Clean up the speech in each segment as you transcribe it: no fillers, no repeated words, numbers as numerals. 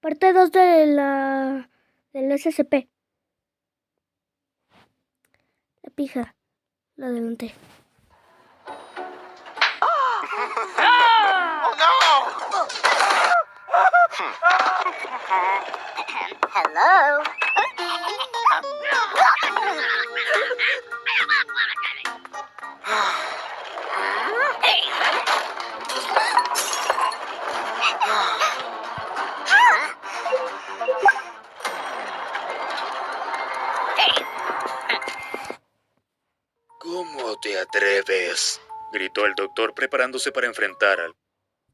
Parte 2 del SCP. La pija. La adelanté. Oh no! Hello? ¿Cómo te atreves?, gritó el doctor preparándose para enfrentar al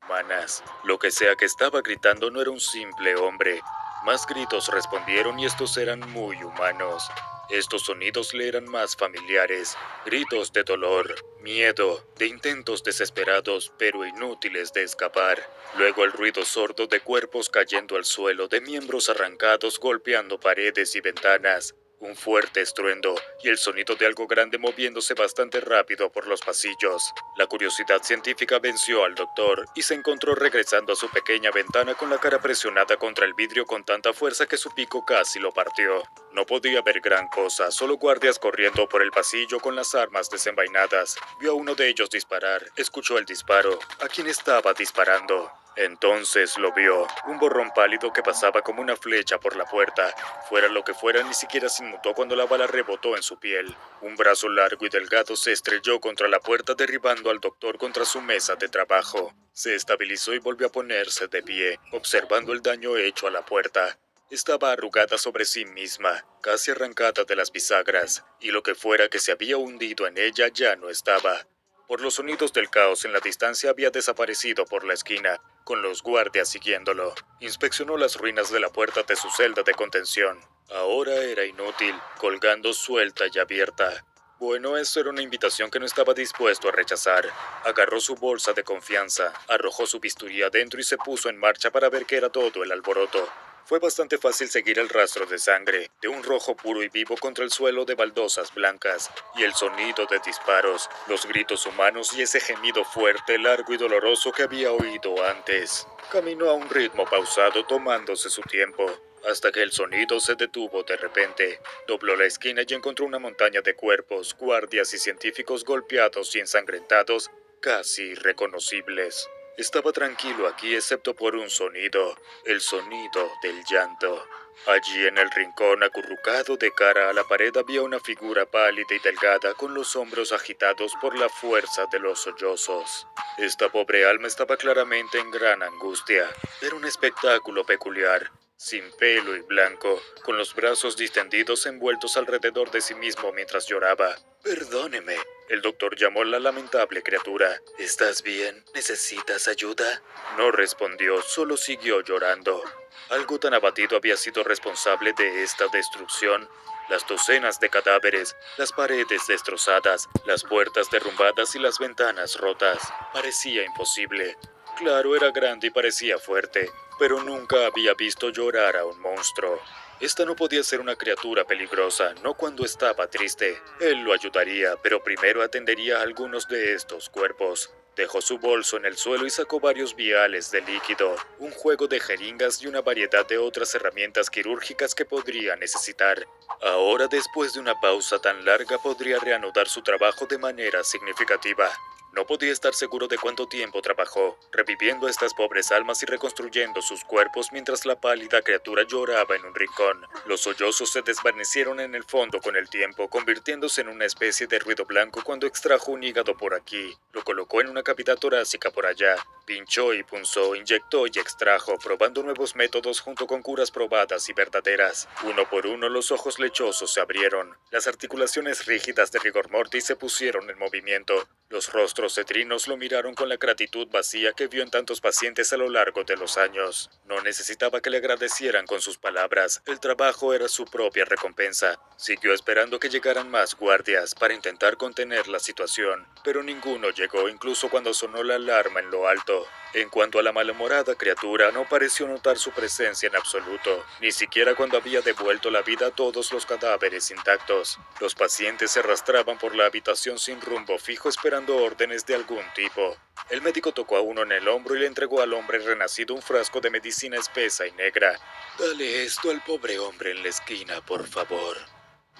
humanas. Lo que sea que estaba gritando no era un simple hombre. Más gritos respondieron y estos eran muy humanos. Estos sonidos le eran más familiares. Gritos de dolor, miedo, de intentos desesperados pero inútiles de escapar. Luego el ruido sordo de cuerpos cayendo al suelo, de miembros arrancados golpeando paredes y ventanas. Un fuerte estruendo y el sonido de algo grande moviéndose bastante rápido por los pasillos. La curiosidad científica venció al doctor y se encontró regresando a su pequeña ventana con la cara presionada contra el vidrio con tanta fuerza que su pico casi lo partió. No podía ver gran cosa, solo guardias corriendo por el pasillo con las armas desenvainadas. Vio a uno de ellos disparar, escuchó el disparo. ¿A quién estaba disparando? Entonces lo vio, un borrón pálido que pasaba como una flecha por la puerta. Fuera lo que fuera, ni siquiera se inmutó cuando la bala rebotó en su piel. Un brazo largo y delgado se estrelló contra la puerta, derribando al doctor contra su mesa de trabajo. Se estabilizó y volvió a ponerse de pie, observando el daño hecho a la puerta. Estaba arrugada sobre sí misma, casi arrancada de las bisagras, y lo que fuera que se había hundido en ella ya no estaba. Por los sonidos del caos en la distancia había desaparecido por la esquina, con los guardias siguiéndolo. Inspeccionó las ruinas de la puerta de su celda de contención. Ahora era inútil, colgando suelta y abierta. Bueno, eso era una invitación que no estaba dispuesto a rechazar. Agarró su bolsa de confianza, arrojó su bisturí adentro y se puso en marcha para ver qué era todo el alboroto. Fue bastante fácil seguir el rastro de sangre, de un rojo puro y vivo contra el suelo de baldosas blancas, y el sonido de disparos, los gritos humanos y ese gemido fuerte, largo y doloroso que había oído antes. Caminó a un ritmo pausado, tomándose su tiempo, hasta que el sonido se detuvo de repente. Dobló la esquina y encontró una montaña de cuerpos, guardias y científicos golpeados y ensangrentados, casi irreconocibles. Estaba tranquilo aquí excepto por un sonido, el sonido del llanto. Allí en el rincón, acurrucado de cara a la pared, había una figura pálida y delgada con los hombros agitados por la fuerza de los sollozos. Esta pobre alma estaba claramente en gran angustia. Era un espectáculo peculiar, sin pelo y blanco, con los brazos distendidos envueltos alrededor de sí mismo mientras lloraba. «Perdóneme», el doctor llamó a la lamentable criatura. «¿Estás bien? ¿Necesitas ayuda?» No respondió, solo siguió llorando. Algo tan abatido había sido responsable de esta destrucción. Las docenas de cadáveres, las paredes destrozadas, las puertas derrumbadas y las ventanas rotas. Parecía imposible. Claro, era grande y parecía fuerte, pero nunca había visto llorar a un monstruo. Esta no podía ser una criatura peligrosa, no cuando estaba triste. Él lo ayudaría, pero primero atendería a algunos de estos cuerpos. Dejó su bolso en el suelo y sacó varios viales de líquido, un juego de jeringas y una variedad de otras herramientas quirúrgicas que podría necesitar. Ahora, después de una pausa tan larga, podría reanudar su trabajo de manera significativa. No podía estar seguro de cuánto tiempo trabajó, reviviendo a estas pobres almas y reconstruyendo sus cuerpos mientras la pálida criatura lloraba en un rincón. Los sollozos se desvanecieron en el fondo con el tiempo, convirtiéndose en una especie de ruido blanco cuando extrajo un hígado por aquí, lo colocó en una cavidad torácica por allá, pinchó y punzó, inyectó y extrajo, probando nuevos métodos junto con curas probadas y verdaderas. Uno por uno los ojos lechosos se abrieron, las articulaciones rígidas de rigor mortis se pusieron en movimiento. Los rostros cetrinos lo miraron con la gratitud vacía que vio en tantos pacientes a lo largo de los años. No necesitaba que le agradecieran con sus palabras, el trabajo era su propia recompensa. Siguió esperando que llegaran más guardias para intentar contener la situación, pero ninguno llegó incluso cuando sonó la alarma en lo alto. minuto. En cuanto a la malhumorada criatura, no pareció notar su presencia en absoluto, ni siquiera cuando había devuelto la vida a todos los cadáveres intactos. Los pacientes se arrastraban por la habitación sin rumbo fijo esperando órdenes de algún tipo. El médico tocó a uno en el hombro y le entregó al hombre renacido un frasco de medicina espesa y negra. «Dale esto al pobre hombre en la esquina, por favor».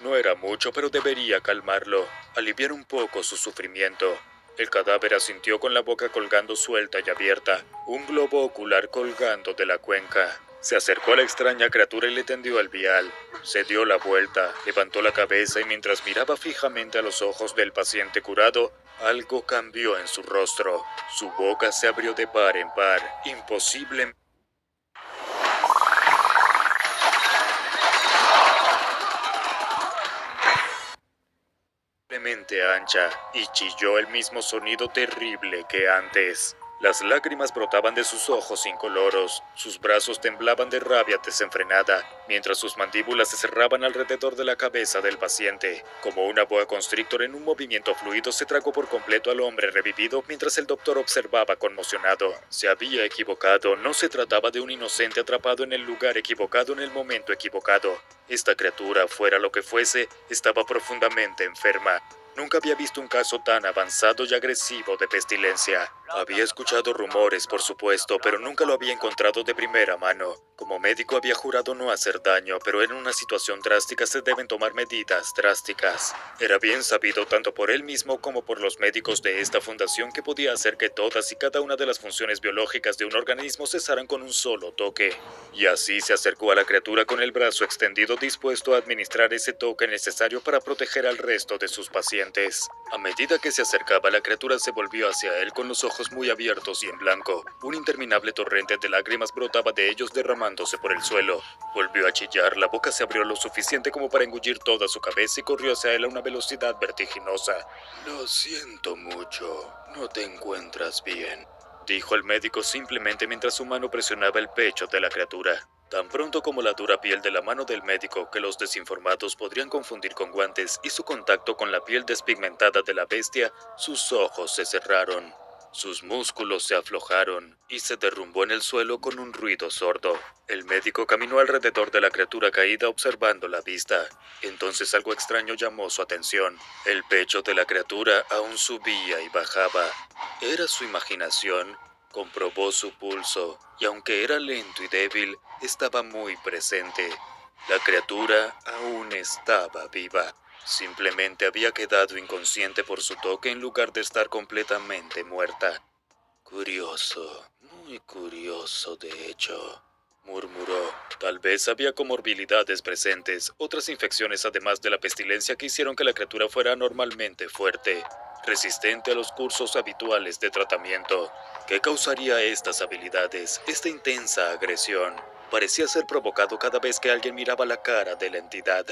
No era mucho, pero debería calmarlo, aliviar un poco su sufrimiento. El cadáver asintió con la boca colgando suelta y abierta, un globo ocular colgando de la cuenca. Se acercó a la extraña criatura y le tendió el vial. Se dio la vuelta, levantó la cabeza y mientras miraba fijamente a los ojos del paciente curado, algo cambió en su rostro. Su boca se abrió de par en par, imposible. Ancha, y chilló el mismo sonido terrible que antes. Las lágrimas brotaban de sus ojos incoloros, sus brazos temblaban de rabia desenfrenada, mientras sus mandíbulas se cerraban alrededor de la cabeza del paciente. Como una boa constrictor en un movimiento fluido se tragó por completo al hombre revivido mientras el doctor observaba conmocionado. Se había equivocado, no se trataba de un inocente atrapado en el lugar equivocado en el momento equivocado. Esta criatura, fuera lo que fuese, estaba profundamente enferma. Nunca había visto un caso tan avanzado y agresivo de pestilencia. Había escuchado rumores, por supuesto, pero nunca lo había encontrado de primera mano. Como médico había jurado no hacer daño, pero en una situación drástica se deben tomar medidas drásticas. Era bien sabido tanto por él mismo como por los médicos de esta fundación que podía hacer que todas y cada una de las funciones biológicas de un organismo cesaran con un solo toque. Y así se acercó a la criatura con el brazo extendido dispuesto a administrar ese toque necesario para proteger al resto de sus pacientes. A medida que se acercaba, la criatura se volvió hacia él con los ojos muy abiertos y en blanco. Un interminable torrente de lágrimas brotaba de ellos derramándose por el suelo. Volvió a chillar, la boca se abrió lo suficiente como para engullir toda su cabeza y corrió hacia él a una velocidad vertiginosa. «Lo siento mucho, no te encuentras bien», dijo el médico simplemente mientras su mano presionaba el pecho de la criatura. Tan pronto como la dura piel de la mano del médico, que los desinformados podrían confundir con guantes, hizo contacto con la piel despigmentada de la bestia, sus ojos se cerraron. Sus músculos se aflojaron y se derrumbó en el suelo con un ruido sordo. El médico caminó alrededor de la criatura caída observando la vista. Entonces algo extraño llamó su atención. El pecho de la criatura aún subía y bajaba. ¿Era su imaginación? Comprobó su pulso, y aunque era lento y débil, estaba muy presente. La criatura aún estaba viva. Simplemente había quedado inconsciente por su toque en lugar de estar completamente muerta. «Curioso, muy curioso de hecho», murmuró. Tal vez había comorbilidades presentes, otras infecciones además de la pestilencia que hicieron que la criatura fuera anormalmente fuerte, resistente a los cursos habituales de tratamiento. ¿Qué causaría estas habilidades, esta intensa agresión? Parecía ser provocado cada vez que alguien miraba la cara de la entidad.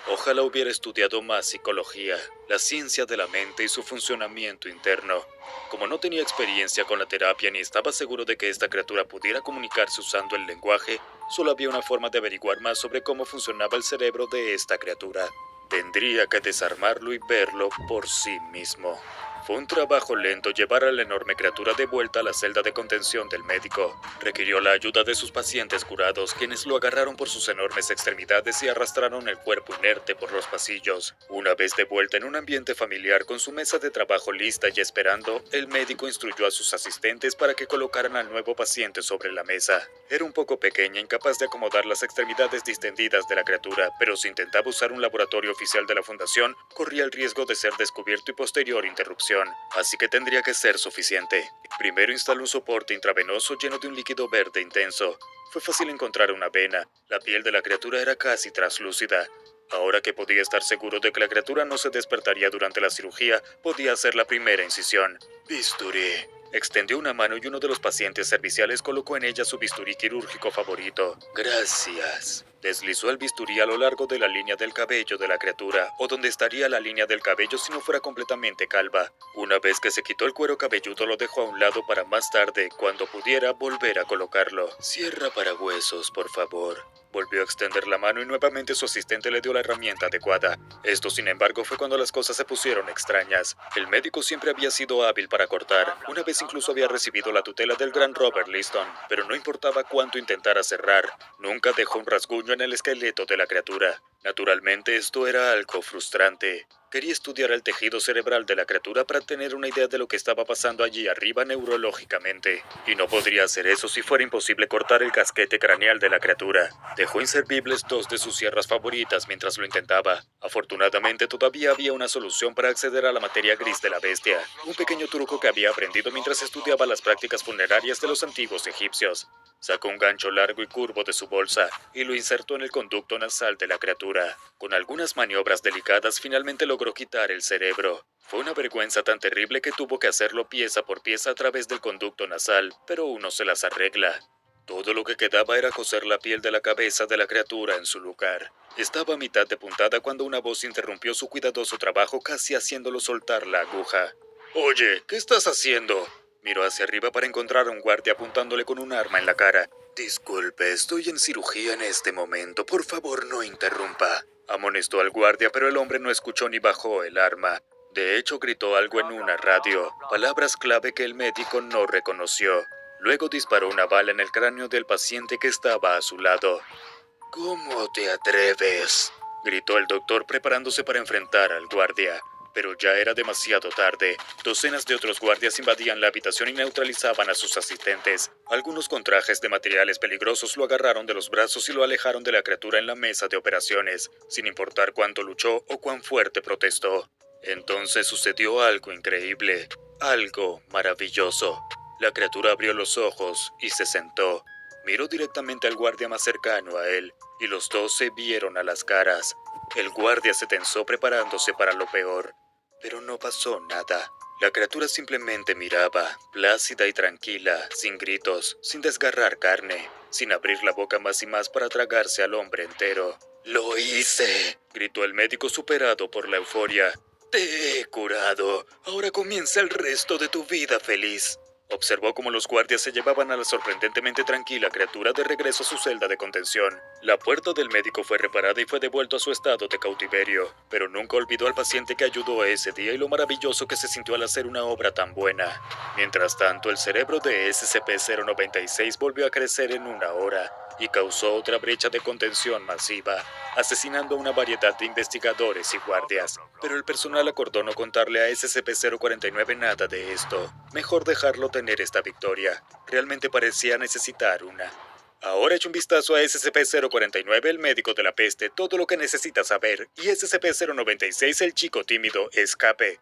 Ojalá hubiera estudiado más psicología, la ciencia de la mente y su funcionamiento interno. Como no tenía experiencia con la terapia ni estaba seguro de que esta criatura pudiera comunicarse usando el lenguaje, solo había una forma de averiguar más sobre cómo funcionaba el cerebro de esta criatura. Tendría que desarmarlo y verlo por sí mismo. Fue un trabajo lento llevar a la enorme criatura de vuelta a la celda de contención del médico. Requirió la ayuda de sus pacientes curados, quienes lo agarraron por sus enormes extremidades y arrastraron el cuerpo inerte por los pasillos. Una vez de vuelta en un ambiente familiar con su mesa de trabajo lista y esperando, el médico instruyó a sus asistentes para que colocaran al nuevo paciente sobre la mesa. Era un poco pequeña, incapaz de acomodar las extremidades distendidas de la criatura, pero si intentaba usar un laboratorio oficial de la fundación, corría el riesgo de ser descubierto y posterior interrupción. Así que tendría que ser suficiente. Primero instaló un soporte intravenoso lleno de un líquido verde intenso. Fue fácil encontrar una vena. La piel de la criatura era casi translúcida. Ahora que podía estar seguro de que la criatura no se despertaría durante la cirugía, podía hacer la primera incisión. «Bisturí». Extendió una mano y uno de los pacientes serviciales colocó en ella su bisturí quirúrgico favorito. «Gracias». Deslizó el bisturí a lo largo de la línea del cabello de la criatura, o donde estaría la línea del cabello si no fuera completamente calva. Una vez que se quitó el cuero cabelludo, lo dejó a un lado para más tarde, cuando pudiera, volver a colocarlo. «Cierra para huesos, por favor». Volvió a extender la mano y nuevamente su asistente le dio la herramienta adecuada. Esto, sin embargo, fue cuando las cosas se pusieron extrañas. El médico siempre había sido hábil para cortar. Una vez incluso había recibido la tutela del gran Robert Liston, pero no importaba cuánto intentara cerrar, nunca dejó un rasguño en el esqueleto de la criatura. Naturalmente, esto era algo frustrante. Quería estudiar el tejido cerebral de la criatura para tener una idea de lo que estaba pasando allí arriba neurológicamente. Y no podría hacer eso si fuera imposible cortar el casquete craneal de la criatura. Dejó inservibles dos de sus sierras favoritas mientras lo intentaba. Afortunadamente todavía había una solución para acceder a la materia gris de la bestia. Un pequeño truco que había aprendido mientras estudiaba las prácticas funerarias de los antiguos egipcios. Sacó un gancho largo y curvo de su bolsa y lo insertó en el conducto nasal de la criatura. Con algunas maniobras delicadas finalmente logró quitar el cerebro. Fue una vergüenza tan terrible que tuvo que hacerlo pieza por pieza a través del conducto nasal, pero uno se las arregla. Todo lo que quedaba era coser la piel de la cabeza de la criatura en su lugar. Estaba a mitad de puntada cuando una voz interrumpió su cuidadoso trabajo, casi haciéndolo soltar la aguja. «Oye, ¿qué estás haciendo?». Miró hacia arriba para encontrar a un guardia apuntándole con un arma en la cara. «Disculpe, estoy en cirugía en este momento. Por favor, no interrumpa», amonestó al guardia, pero el hombre no escuchó ni bajó el arma. De hecho, gritó algo en una radio, palabras clave que el médico no reconoció. Luego disparó una bala en el cráneo del paciente que estaba a su lado. «¿Cómo te atreves?», gritó el doctor preparándose para enfrentar al guardia. Pero ya era demasiado tarde. Docenas de otros guardias invadían la habitación y neutralizaban a sus asistentes. Algunos con trajes de materiales peligrosos lo agarraron de los brazos y lo alejaron de la criatura en la mesa de operaciones, sin importar cuánto luchó o cuán fuerte protestó. Entonces sucedió algo increíble, algo maravilloso. La criatura abrió los ojos y se sentó. Miró directamente al guardia más cercano a él, y los dos se vieron a las caras. El guardia se tensó preparándose para lo peor, pero no pasó nada. La criatura simplemente miraba, plácida y tranquila, sin gritos, sin desgarrar carne, sin abrir la boca más y más para tragarse al hombre entero. «¡Lo hice!», gritó el médico superado por la euforia. «Te he curado. Ahora comienza el resto de tu vida feliz». Observó cómo los guardias se llevaban a la sorprendentemente tranquila criatura de regreso a su celda de contención. La puerta del médico fue reparada y fue devuelto a su estado de cautiverio, pero nunca olvidó al paciente que ayudó ese día y lo maravilloso que se sintió al hacer una obra tan buena. Mientras tanto, el cerebro de SCP-096 volvió a crecer en una hora y causó otra brecha de contención masiva, asesinando a una variedad de investigadores y guardias. Pero el personal acordó no contarle a SCP-049 nada de esto. Mejor dejarlo tener esta victoria. Realmente parecía necesitar una. Ahora echa un vistazo a SCP-049, el médico de la peste, todo lo que necesita saber, y SCP-096, el chico tímido, escape.